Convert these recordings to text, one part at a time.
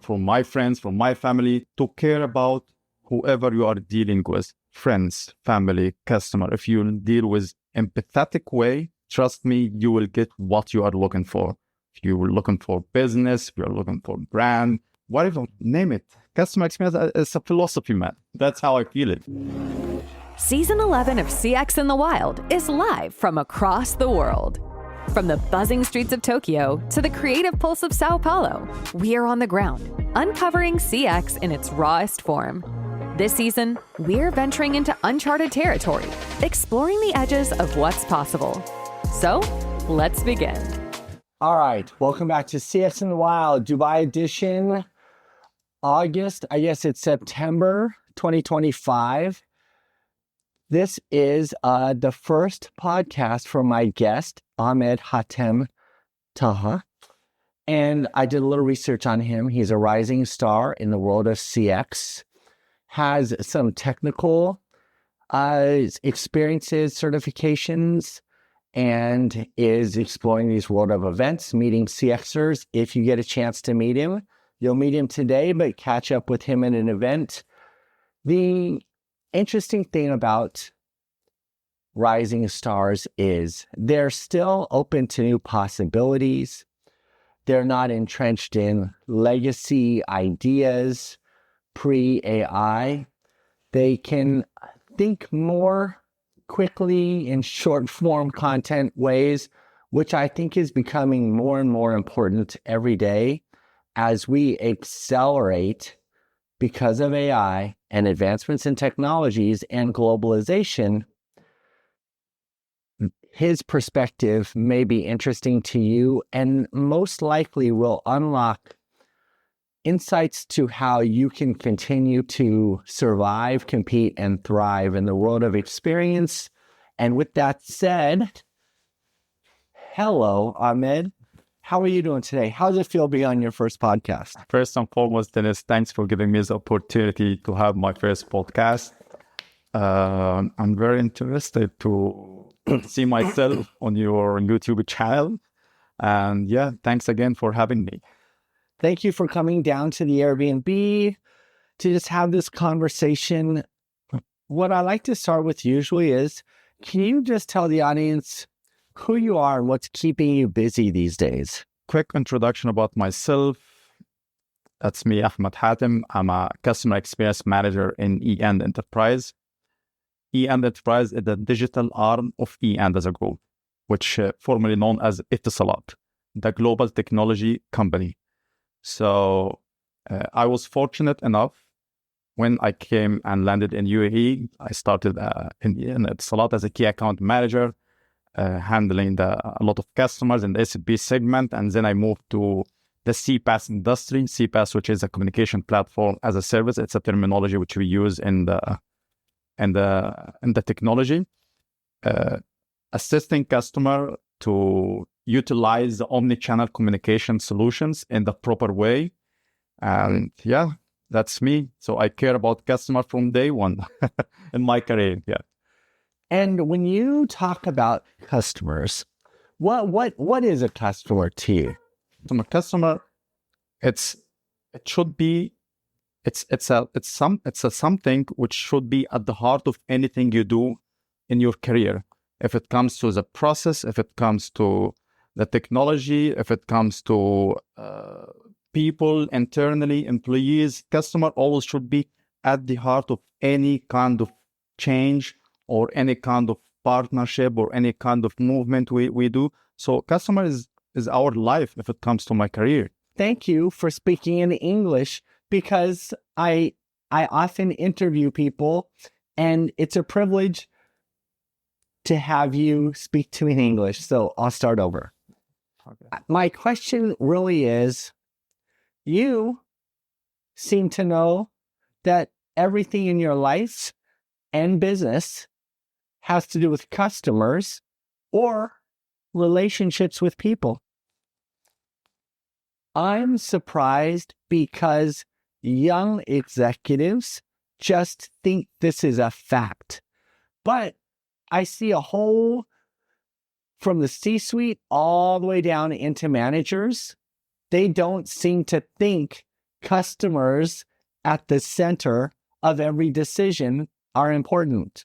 from my friends, from my family, to care about whoever you are dealing with, friends, family, customer. If you deal with empathetic way, trust me, you will get what you are looking for. If you're looking for business, if you're looking for brand, whatever, name it. Customer experience is a philosophy, man. That's how I feel it. Season 11 of CX in the Wild is live from across the world. From the buzzing streets of Tokyo to the creative pulse of Sao Paulo, we are on the ground, uncovering CX in its rawest form. This season, we're venturing into uncharted territory, exploring the edges of what's possible. So, let's begin. All right, welcome back to CX in the Wild, Dubai edition, it's September 2025. This is the first podcast for my guest, Ahmed Hatem and I. And I did a little research on him. He's a rising star in the world of CX, has some technical experiences, certifications, and is exploring these world of events, meeting CXers. If you get a chance to meet him, you'll meet him today, but catch up with him at an event. The interesting thing about rising stars is they're still open to new possibilities. They're not entrenched in legacy ideas, pre-AI. They can think more quickly in short form content ways, which I think is becoming more and more important every day as we accelerate because of AI and advancements in technologies and globalization. His perspective may be interesting to you and most likely will unlock insights to how you can continue to survive, compete, and thrive in the world of experience. And with that said, hello, Ahmed. How are you doing today? How does it feel being on your first podcast? First and foremost, Dennis, thanks for giving me the opportunity to have my first podcast. I'm very interested to see myself on your YouTube channel. And yeah, thanks again for having me. Thank you for coming down to the Airbnb to just have this conversation. What I like to start with usually is, can you just tell the audience who you are and what's keeping you busy these days? Quick introduction about myself. That's me, Ahmed Hatem. I'm a customer experience manager in E&D Enterprise. E&D Enterprise is the digital arm of E&D as a group, which formerly known as Etisalat, the global technology company. So I was fortunate enough when I came and landed in UAE. I started in Etisalat as a key account manager, handling a lot of customers in the SB segment, and then I moved to the CPaaS industry. CPaaS, which is a communication platform as a service, it's a terminology which we use in the technology, assisting customer to utilize the omni-channel communication solutions in the proper way. And yeah, that's me. So I care about customer from day one in my career. Yeah. And when you talk about customers, what is a customer to you? From a customer, it's something which should be at the heart of anything you do in your career. If it comes to the process, if it comes to the technology, if it comes to people internally, employees, customer always should be at the heart of any kind of change or any kind of partnership or any kind of movement we do. So customer is our life if it comes to my career. Thank you for speaking in English, because I often interview people and it's a privilege to have you speak to me in English. So I'll start over. Okay. My question really is, you seem to know that everything in your life and business has to do with customers or relationships with people. I'm surprised because young executives just think this is a fact. But I see a whole, from the C-suite all the way down into managers, they don't seem to think customers at the center of every decision are important.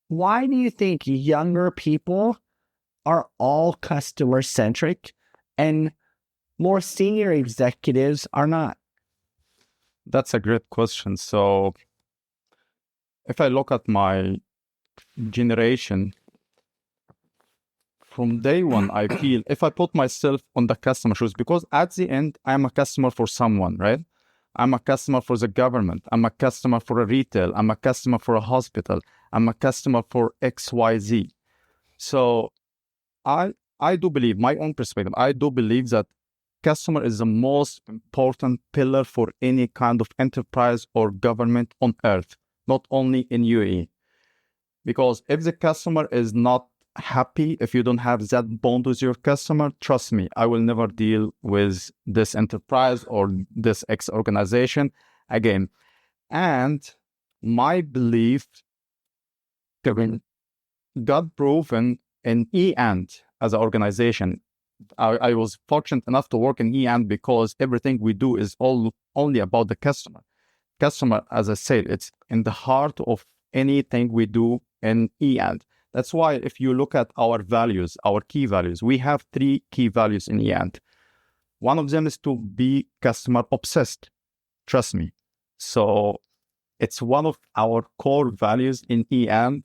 Why do you think younger people are all customer centric and more senior executives are not? That's a great question. So if I look at my generation, from day one, I feel if I put myself on the customer shoes, because at the end, I'm a customer for someone, right? I'm a customer for the government. I'm a customer for a retail. I'm a customer for a hospital. I'm a customer for XYZ. So I do believe, my own perspective, I do believe that customer is the most important pillar for any kind of enterprise or government on earth, not only in UAE. Because if the customer is not happy, if you don't have that bond with your customer, trust me, I will never deal with this enterprise or this X organization again. And my belief got proven in E&, as an organization. I was fortunate enough to work in E&, because everything we do is only about the customer. Customer, as I said, it's in the heart of anything we do in E&. That's why if you look at our values, our key values, we have 3 key values in E&. One of them is to be customer obsessed. Trust me. So it's one of our core values in E&.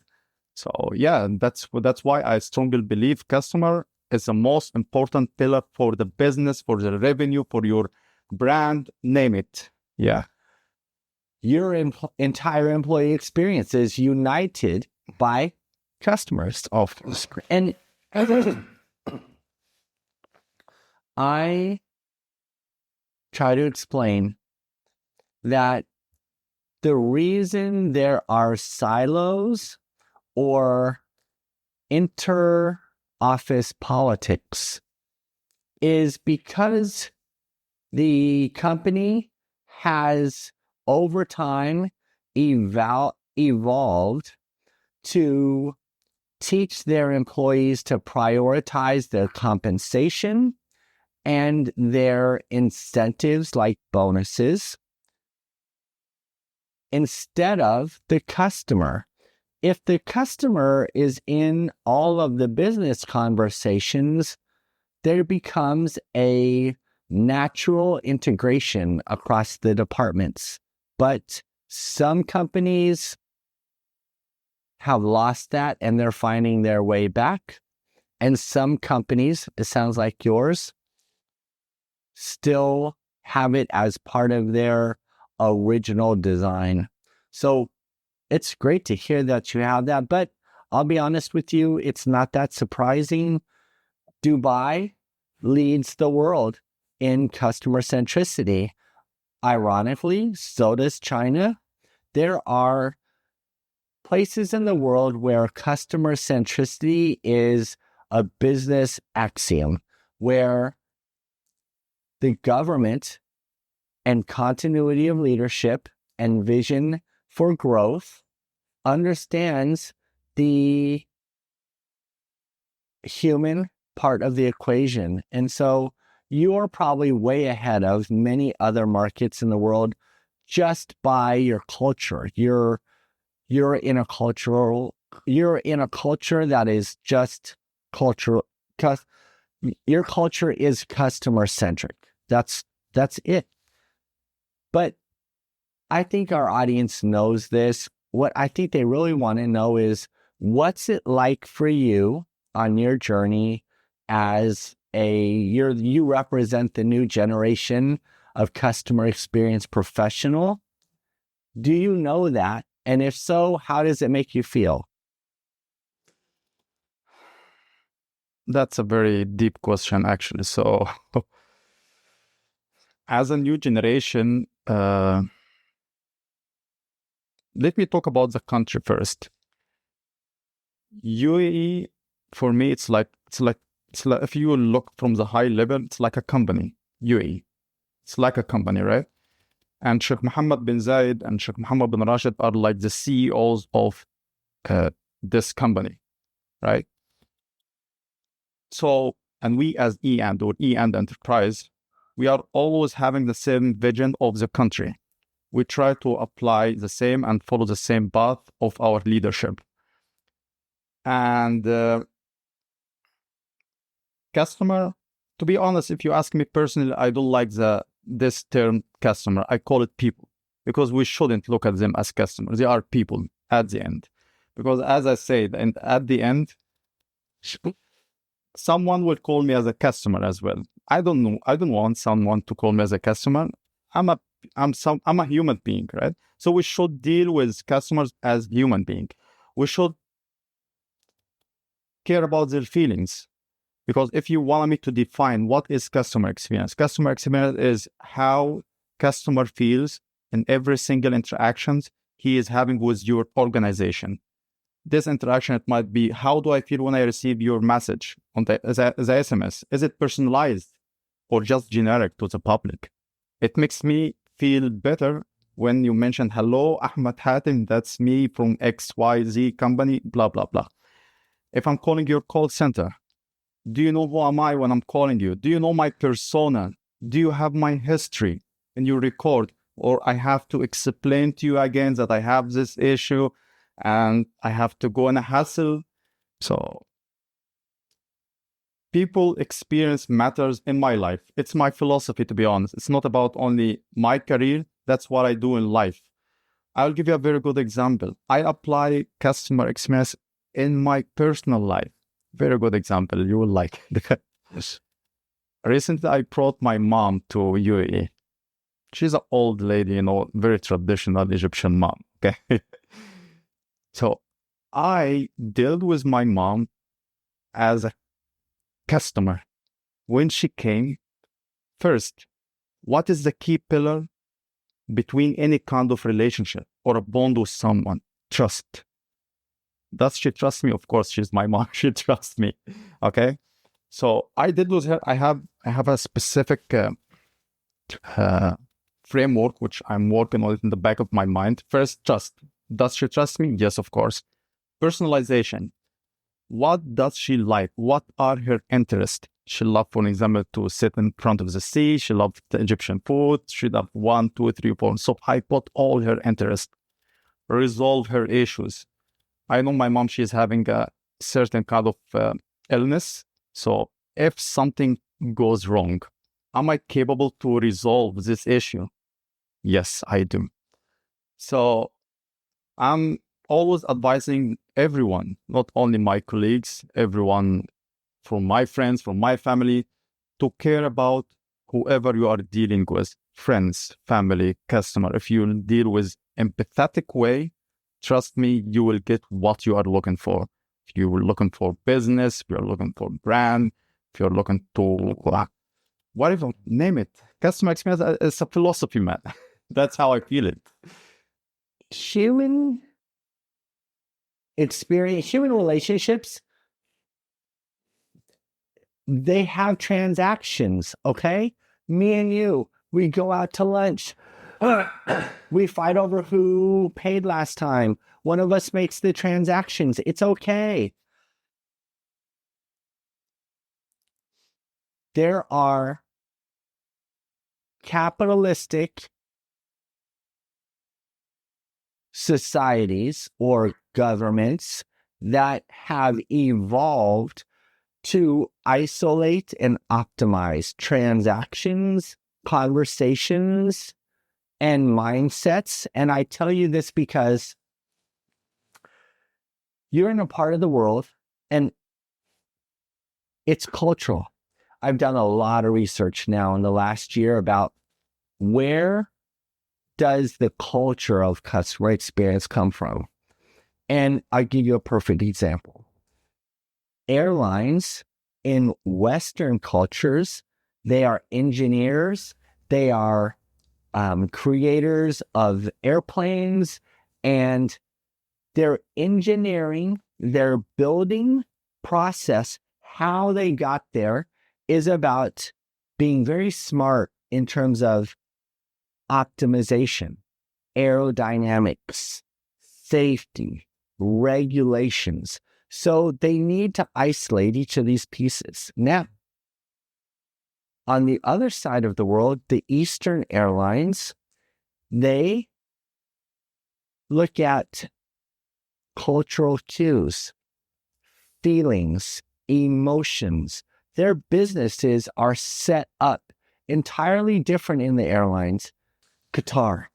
So yeah, that's why I strongly believe customer is the most important pillar for the business, for the revenue, for your brand, name it. Yeah. Your entire employee experience is united by customers. And I try to explain that the reason there are silos or inter-office politics is because the company has over time evolved to teach their employees to prioritize their compensation and their incentives like bonuses instead of the customer. If the customer is in all of the business conversations, there becomes a natural integration across the departments. But some companies have lost that and they're finding their way back. And some companies, it sounds like yours, still have it as part of their original design. So it's great to hear that you have that, but I'll be honest with you, it's not that surprising. Dubai leads the world in customer centricity. Ironically, so does China. There are places in the world where customer centricity is a business axiom, where the government and continuity of leadership and vision for growth understands the human part of the equation. And so you are probably way ahead of many other markets in the world just by your culture. You're in a culture that is just cultural. Your culture is customer centric. That's it. But I think our audience knows this. What I think they really want to know is, what's it like for you on your journey as you represent the new generation of customer experience professional? Do you know that? And if so, how does it make you feel? That's a very deep question, actually. So as a new generation, let me talk about the country first. UAE, for me, it's like if you look from the high level, it's like a company. UAE, it's like a company, right? And Sheikh Mohammed bin Zayed and Sheikh Mohammed bin Rashid are like the CEOs of this company, right? So, and we as E&, or E& Enterprise, we are always having the same vision of the country. We try to apply the same and follow the same path of our leadership. And customer, to be honest, if you ask me personally, I don't like this term customer. I call it people, because we shouldn't look at them as customers. They are people at the end. Because as I said, and at the end, someone will call me as a customer as well. I don't know. I don't want someone to call me as a customer. I'm a human being, right? So we should deal with customers as human being. We should care about their feelings. Because if you want me to define what is customer experience is how customer feels in every single interactions he is having with your organization. This interaction, it might be, how do I feel when I receive your message on the SMS? Is it personalized or just generic to the public? It makes me feel better when you mention, hello, Ahmed Hatem, that's me from XYZ company, blah, blah, blah. If I'm calling your call center, do you know who am I when I'm calling you? Do you know my persona? Do you have my history in your record? Or I have to explain to you again that I have this issue and I have to go in a hassle. So people experience matters in my life. It's my philosophy, to be honest. It's not about only my career. That's what I do in life. I'll give you a very good example. I apply customer experience in my personal life. Very good example. You will like it. Recently, I brought my mom to UAE. She's an old lady, very traditional Egyptian mom. Okay. So I dealt with my mom as a customer. When she came, first, what is the key pillar between any kind of relationship or a bond with someone? Trust. Does she trust me? Of course, she's my mom. She trusts me. Okay. So I did with her. I have a specific framework which I'm working on it in the back of my mind. First, trust. Does she trust me? Yes, of course. Personalization. What does she like? What are her interests? She loves, for example, to sit in front of the sea. She loves the Egyptian food. She loves 1, 2, 3, 4. So I put all her interests, resolve her issues. I know my mom, she's having a certain kind of illness. So if something goes wrong, am I capable to resolve this issue? Yes, I do. So I'm always advising everyone, not only my colleagues, everyone from my friends, from my family, to care about whoever you are dealing with, friends, family, customer. If you deal with empathetic way, trust me, you will get what you are looking for. If you are looking for business, if you're looking for brand, if you're looking to whatever, name it. Customer experience is a philosophy, man. That's how I feel it. Human experience, human relationships, they have transactions, okay? Me and you, we go out to lunch. We fight over who paid last time. One of us makes the transactions. It's okay. There are capitalistic societies or governments that have evolved to isolate and optimize transactions, conversations, and mindsets. And I tell you this because you're in a part of the world and it's cultural. I've done a lot of research now in the last year about where does the culture of customer experience come from? And I'll give you a perfect example. Airlines in Western cultures, they are engineers, they are creators of airplanes, and their engineering, their building process, how they got there is about being very smart in terms of optimization, aerodynamics, safety, regulations. So they need to isolate each of these pieces. Now, On the other side of the world, the Eastern Airlines, they look at cultural cues, feelings, emotions. Their businesses are set up entirely different in the airlines. Qatar.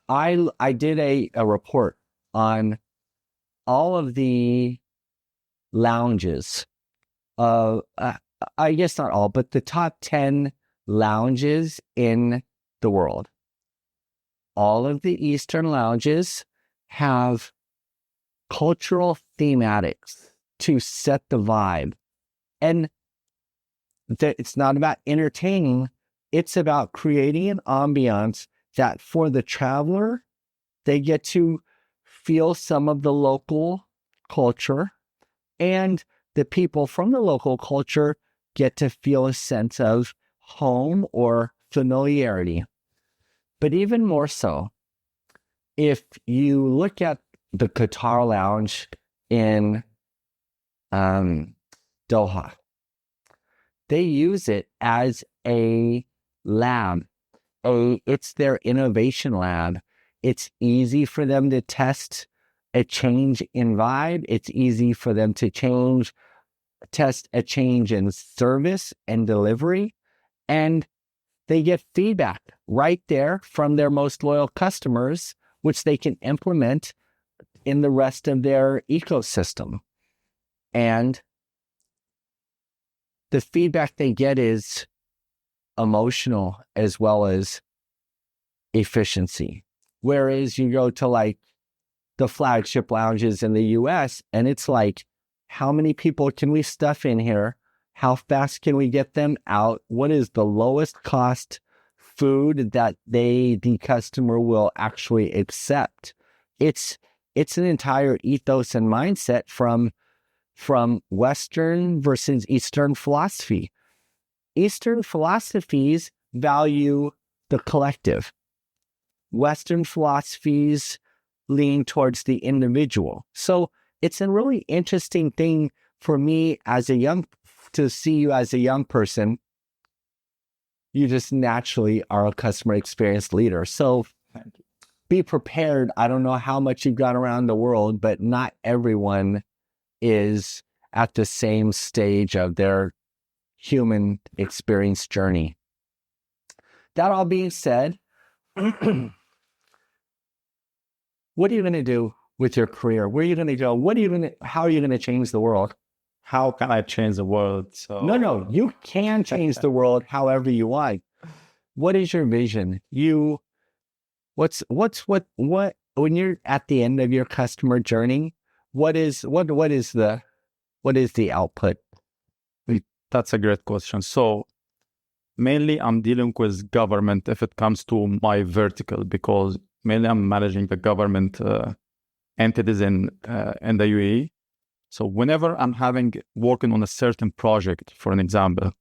I did a report on all of the lounges. I guess not all, but the top 10 lounges in the world. All of the Eastern lounges have cultural thematics to set the vibe. And it's not about entertaining, it's about creating an ambiance that for the traveler, they get to feel some of the local culture, and the people from the local culture get to feel a sense of home or familiarity. But even more so, if you look at the Qatar Lounge in Doha, they use it as a lab. It's their innovation lab. It's easy for them to test a change in vibe. It's easy for them to test a change in service and delivery. And they get feedback right there from their most loyal customers, which they can implement in the rest of their ecosystem. And the feedback they get is emotional as well as efficiency. Whereas you go to like the flagship lounges in the US and it's like, how many people can we stuff in here? How fast can we get them out? What is the lowest cost food that the customer will actually accept? It's an entire ethos and mindset from Western versus Eastern philosophy. Eastern philosophies value the collective. Western philosophies lean towards the individual. So it's a really interesting thing for me to see you as a young person. You just naturally are a customer experience leader. So be prepared. I don't know how much you've got around the world, but not everyone is at the same stage of their human experience journey. That all being said, what are you going to do with your career? Where are you going to go? How are you going to change the world? How can I change the world? No, you can change the world however you want. What is your vision? What when you're at the end of your customer journey, what is the output? That's a great question. So mainly I'm dealing with government if it comes to my vertical, because mainly I'm managing the government entities in the UAE. So whenever I'm working on a certain project, for an example,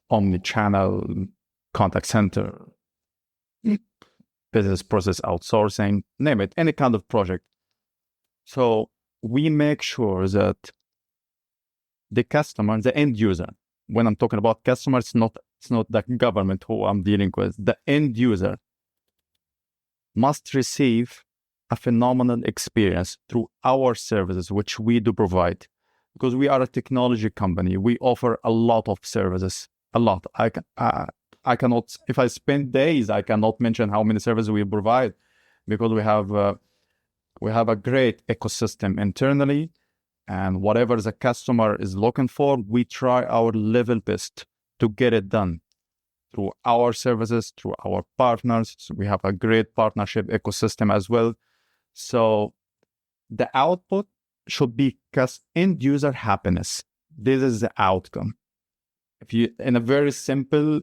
omni-channel, contact center, business process outsourcing, name it, any kind of project. So we make sure that the customer, the end user, when I'm talking about customer, it's not the government who I'm dealing with. The end user must receive a phenomenal experience through our services, which we do provide. Because we are a technology company, we offer a lot of services, a lot. I cannot, if I spend days, I cannot mention how many services we provide, because we have a great ecosystem internally, and whatever the customer is looking for, we try our level best to get it done through our services, through our partners. So we have a great partnership ecosystem as well. So the output should be end user happiness. This is the outcome. If you, in a very simple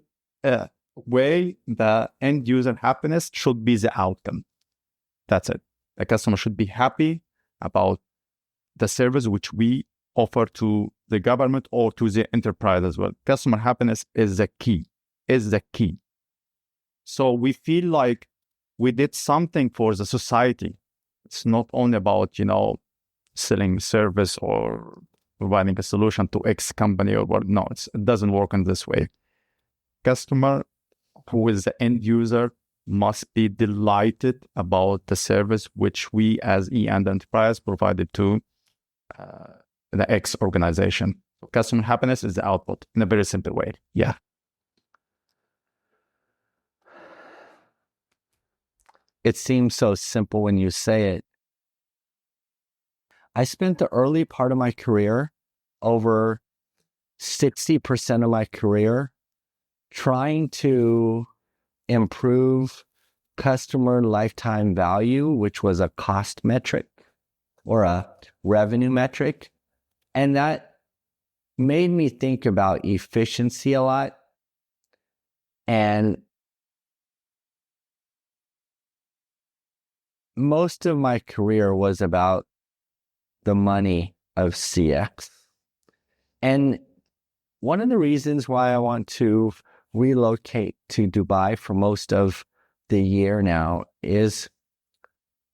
way, the end user happiness should be the outcome. That's it. The customer should be happy about the service which we offer to the government or to the enterprise as well. Customer happiness is the key. So we feel like we did something for the society. It's not only about, selling service or providing a solution to X company or what. No, it doesn't work in this way. customer, who is the end user, must be delighted about the service which we as E&D Enterprise provided to the X organization. So customer happiness is the output in a very simple way. Yeah. It seems so simple when you say it. I spent the early part of my career, over 60% of my career, trying to improve customer lifetime value, which was a cost metric or a revenue metric. And that made me think about efficiency a lot. And most of my career was about the money of CX. And one of the reasons why I want to relocate to Dubai for most of the year now is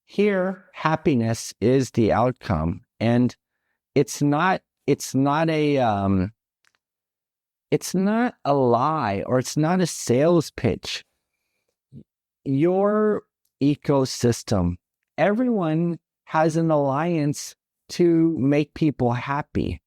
here, happiness is the outcome. And it's not a lie, or it's not a sales pitch. Your ecosystem, everyone has an alliance to make people happy.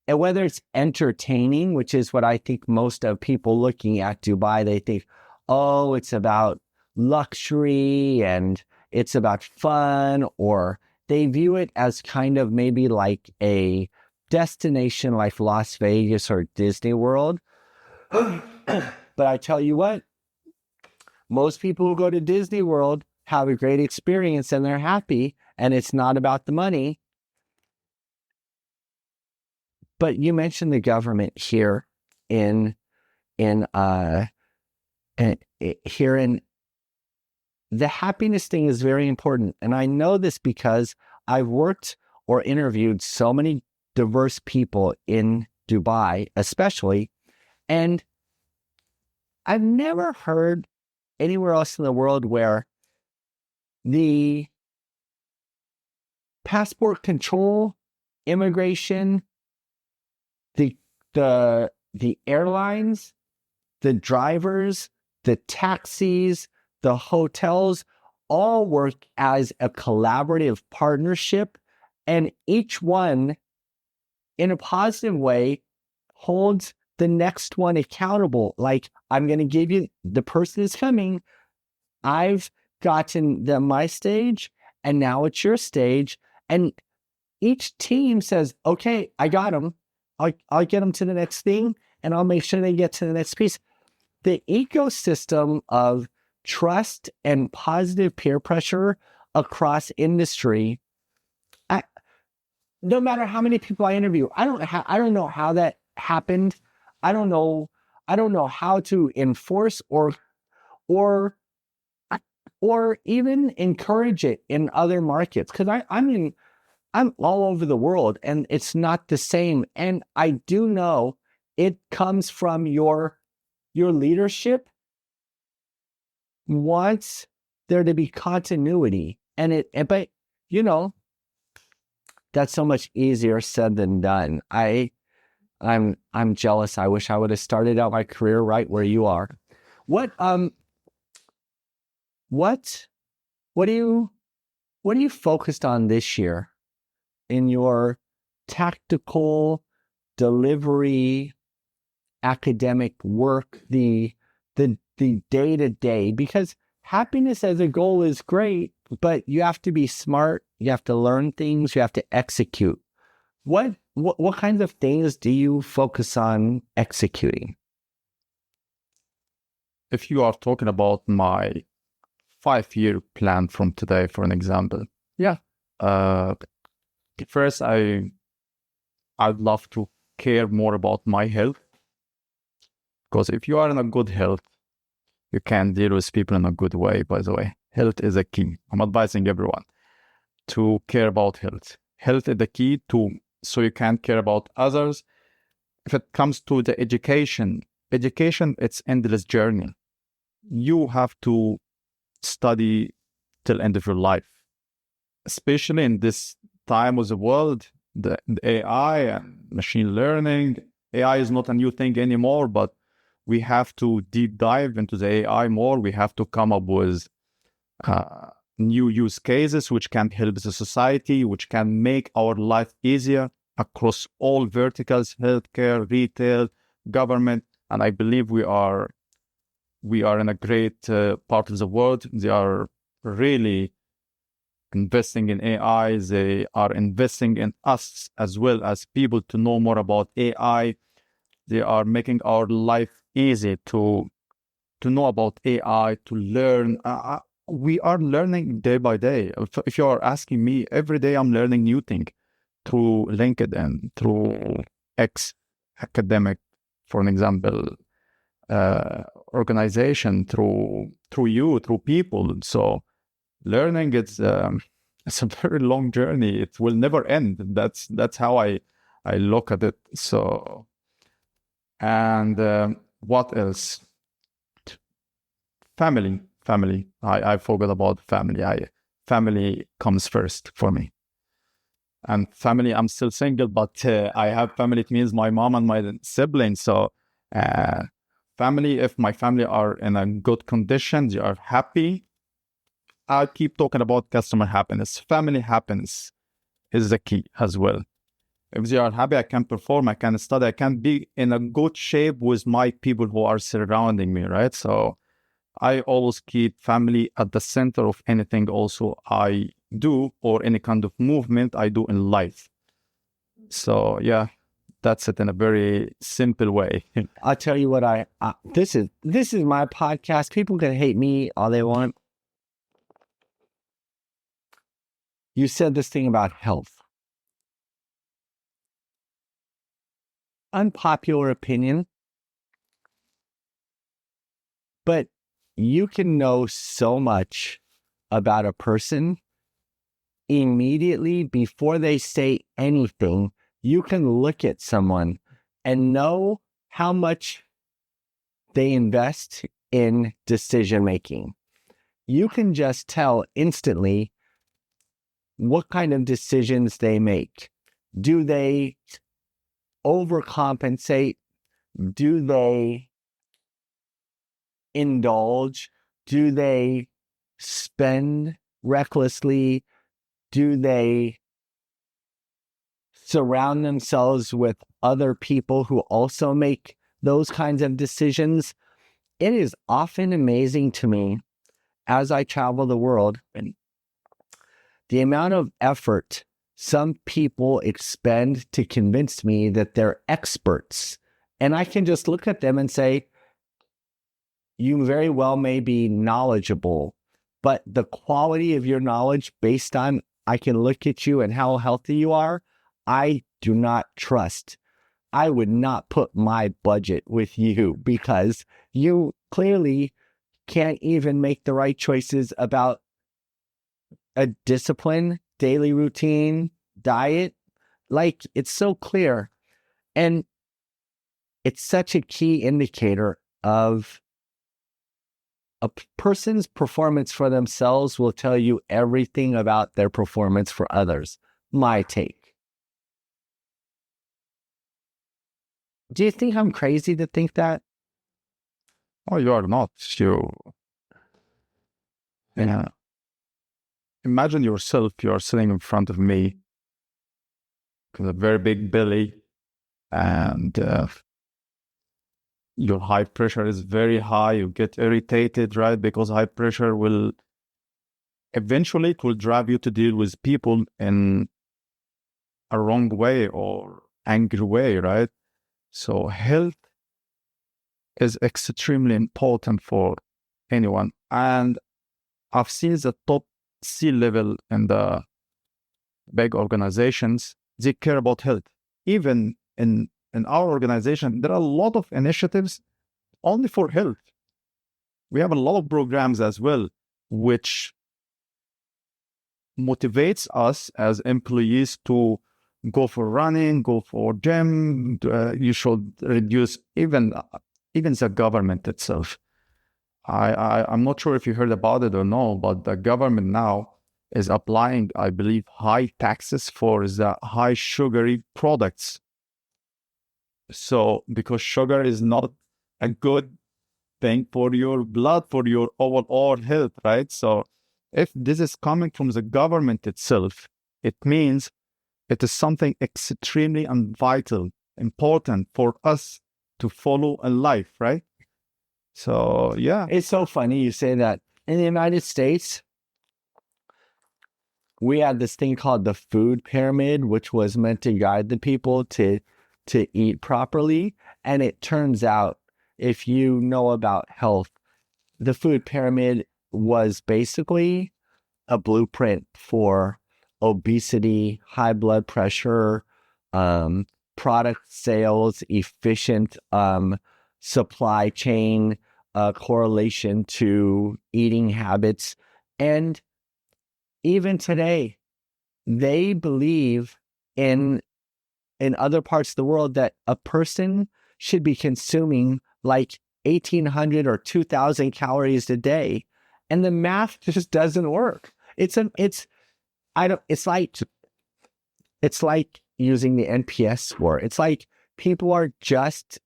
And whether it's entertaining, which is what I think most of people looking at Dubai, they think, oh, it's about luxury and it's about fun, or they view it as kind of maybe like a destination like Las Vegas or Disney World. But I tell you what, most people who go to Disney World have a great experience and they're happy, and it's not about the money. But you mentioned the government here in the happiness thing is very important. And I know this because I've worked or interviewed so many diverse people in Dubai, especially, and I've never heard anywhere else in the world where the passport control, immigration, the airlines, the drivers, the taxis, the hotels all work as a collaborative partnership, and each one, in a positive way, holds the next one accountable. Like, I'm going to give you, the person is coming, I've gotten my stage, and now it's your stage. And each team says, okay, I got them. I'll get them to the next thing, and I'll make sure they get to the next piece. The ecosystem of trust and positive peer pressure across industry, no matter how many people I interview, I don't know how that happened. I don't know how to enforce or even encourage it in other markets, because I'm all over the world and it's not the same. And I do know it comes from your leadership wants there to be continuity. But you know, that's so much easier said than done. I'm jealous. I wish I would have started out my career right where you are. What are you focused on this year in your tactical delivery, academic work, the day-to-day? Because happiness as a goal is great, but you have to be smart, you have to learn things, you have to execute. What kinds of things do you focus on executing? If you are talking about my 5-year plan from today, for an example, first I'd love to care more about my health, because if you are in a good health, you can deal with people in a good way. By the way, health is a key. I'm advising everyone to care about health. Health is the key so you can care about others. If it comes to the education, it's endless journey. You have to study till end of your life, especially in this time of the world, the AI and machine learning. AI is not a new thing anymore, but we have to deep dive into the AI more. We have to come up with new use cases which can help the society, which can make our life easier across all verticals: healthcare, retail, government. And I believe we are in a great part of the world. They are really investing in AI. They are investing in us as well as people to know more about AI. They are making our life easy to know about AI, to learn. We are learning day by day. If you are asking me, every day I'm learning new thing through LinkedIn, through X Academic, for an example, organization, through you, through people. So learning, it's a very long journey. It will never end. That's how I look at it. So, and what else? Family. I forgot about family. Family comes first for me. And family, I'm still single, but I have family. It means my mom and my siblings. So family, if my family are in a good condition, they are happy, I'll keep talking about customer happiness. Family happiness is the key as well. If they are happy, I can perform, I can study, I can be in a good shape with my people who are surrounding me, right? So I always keep family at the center of anything also I do, or any kind of movement I do in life. So yeah, that's it in a very simple way. I'll tell you what, this is my podcast. People can hate me all they want. You said this thing about health. Unpopular opinion, but you can know so much about a person immediately before they say anything. You can look at someone and know how much they invest in decision making. You can just tell instantly what kind of decisions they make. Do they overcompensate? Do they indulge? Do they spend recklessly? Do they surround themselves with other people who also make those kinds of decisions? It is often amazing to me as I travel the world and the amount of effort some people expend to convince me that they're experts. And I can just look at them and say, you very well may be knowledgeable, but the quality of your knowledge based on, I can look at you and how healthy you are, I do not trust. I would not put my budget with you because you clearly can't even make the right choices about a discipline, daily routine, diet. Like, it's so clear. And it's such a key indicator of a person's performance for themselves will tell you everything about their performance for others. My take. Do you think I'm crazy to think that? Oh, you are not. Yeah. Imagine yourself, you are sitting in front of me with a very big belly, and your high pressure is very high. You get irritated, right? Because high pressure will eventually, it will drive you to deal with people in a wrong way or angry way, right? So health is extremely important for anyone. And I've seen the top C-level in the big organizations, they care about health. Even in our organization, there are a lot of initiatives only for health. We have a lot of programs as well, which motivates us as employees to go for running, go for gym. You should reduce even the government itself. I'm not sure if you heard about it or no, but the government now is applying, I believe, high taxes for the high sugary products. So because sugar is not a good thing for your blood, for your overall health, right? So if this is coming from the government itself, it means it is something extremely and vital, important for us to follow in life, right? So, yeah. It's so funny you say that. In the United States, we had this thing called the food pyramid, which was meant to guide the people to eat properly. And it turns out, if you know about health, the food pyramid was basically a blueprint for obesity, high blood pressure, product sales, efficient supply chain, correlation to eating habits. And even today, they believe in other parts of the world that a person should be consuming like 1,800 or 2,000 calories a day, and the math just doesn't work. It's like using the NPS score. It's like people are just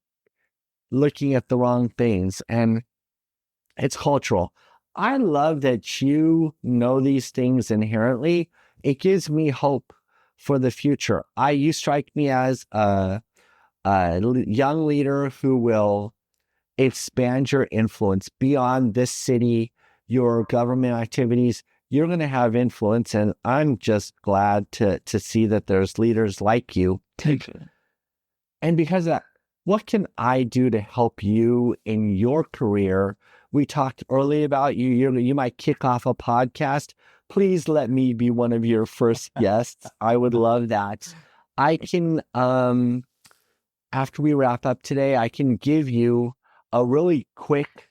looking at the wrong things, and it's cultural. I love that you know these things inherently. It gives me hope for the future. You strike me as a young leader who will expand your influence beyond this city, your government activities. You're going to have influence, and I'm just glad to see that there's leaders like you. And because of that, what can I do to help you in your career? We talked earlier about you might kick off a podcast. Please let me be one of your first guests. I would love that. I can, after we wrap up today, I can give you a really quick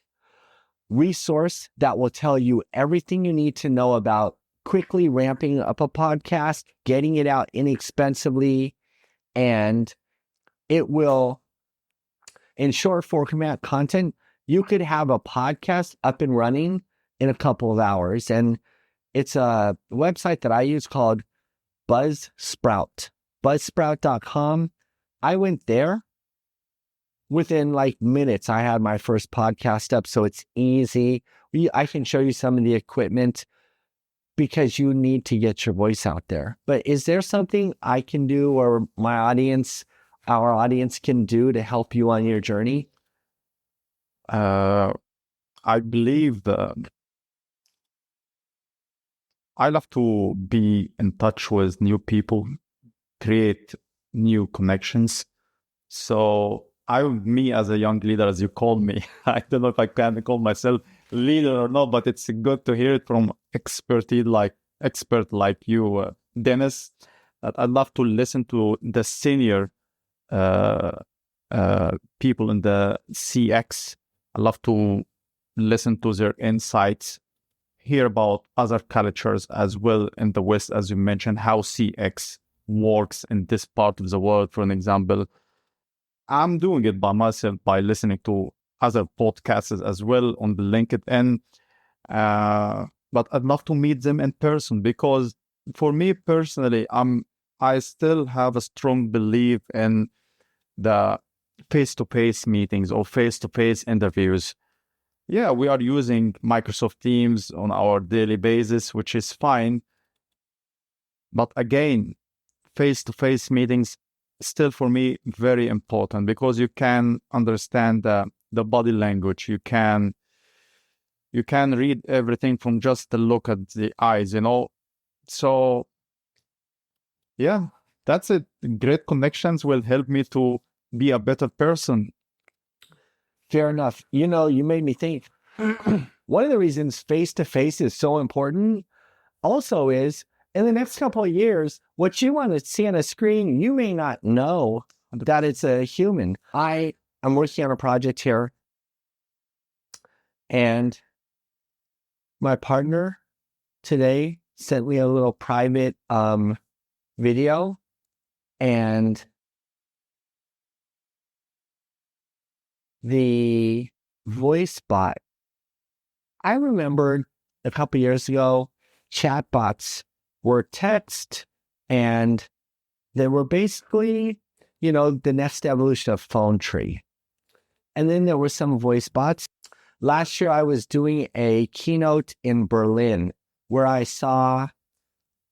resource that will tell you everything you need to know about quickly ramping up a podcast, getting it out inexpensively, and it will, in short format content, you could have a podcast up and running in a couple of hours. And it's a website that I use called Buzzsprout, buzzsprout.com. I went there. Within like minutes, I had my first podcast up, so it's easy. I can show you some of the equipment because you need to get your voice out there. But is there something I can do, or our audience can do to help you on your journey? I believe I love to be in touch with new people, create new connections. So me as a young leader, as you called me, I don't know if I can call myself leader or not, but it's good to hear it from expert like you, Dennis. That I love to listen to the senior people in the CX. I love to listen to their insights, hear about other cultures as well in the West, as you mentioned, how CX works in this part of the world. For an example, I'm doing it by myself by listening to other podcasts as well on the LinkedIn. But I'd love to meet them in person, because for me personally, I still have a strong belief in the face-to-face meetings or face-to-face interviews. Yeah, we are using Microsoft Teams on our daily basis, which is fine. But again, face-to-face meetings still for me very important, because you can understand the body language. You can read everything from just the look at the eyes, So yeah, that's it. Great connections will help me to be a better person. Fair enough. You made me think. One of the reasons face-to-face is so important also is, in the next couple of years, what you want to see on a screen, you may not know that it's a human. I am working on a project here, and my partner today sent me a little private video, and the voice bot. I remembered a couple years ago, chatbots were text, and they were basically, the next evolution of phone tree. And then there were some voice bots. Last year, I was doing a keynote in Berlin where I saw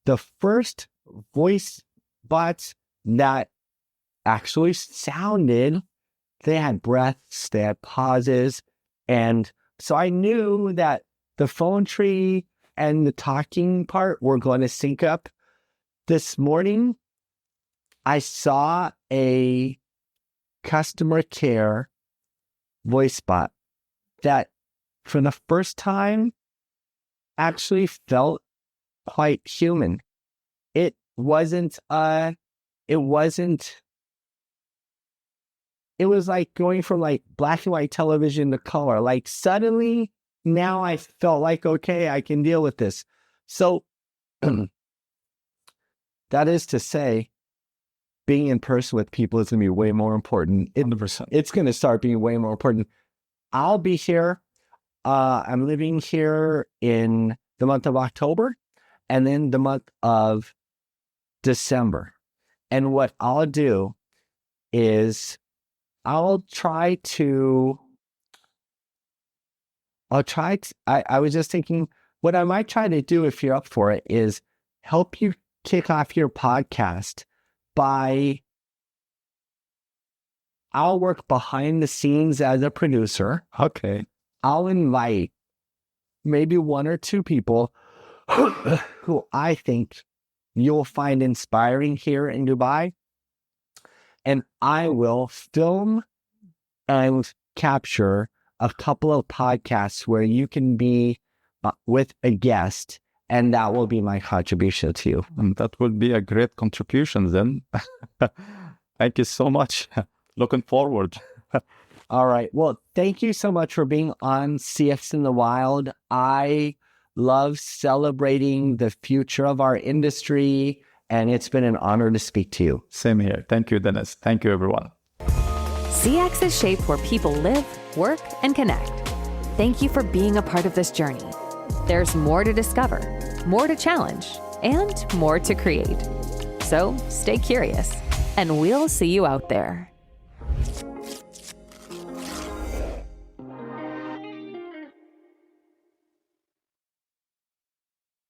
the first voice bots that actually sounded. They had breaths, they had pauses. And so I knew that the phone tree and the talking part were going to sync up. This morning, I saw a customer care voice bot that for the first time actually felt quite human. It was like going from like black and white television to color. Like suddenly now I felt like, okay, I can deal with this. So that is to say, being in person with people is going to be way more important. 100%. It's going to start being way more important. I'll be here. I'm living here in the month of October and then the month of December. And what I'll do is I was just thinking what I might try to do if you're up for it is help you kick off your podcast I'll work behind the scenes as a producer. Okay. I'll invite maybe one or two people who I think you'll find inspiring here in Dubai. And I will film and capture a couple of podcasts where you can be with a guest, and that will be my contribution to you. And that would be a great contribution then. Thank you so much. Looking forward. All right. Well, thank you so much for being on CX in the Wild. I love celebrating the future of our industry, and it's been an honor to speak to you. Same here. Thank you, Dennis. Thank you, everyone. CX is shaped where people live, work, and connect. Thank you for being a part of this journey. There's more to discover, more to challenge, and more to create. So stay curious, and we'll see you out there.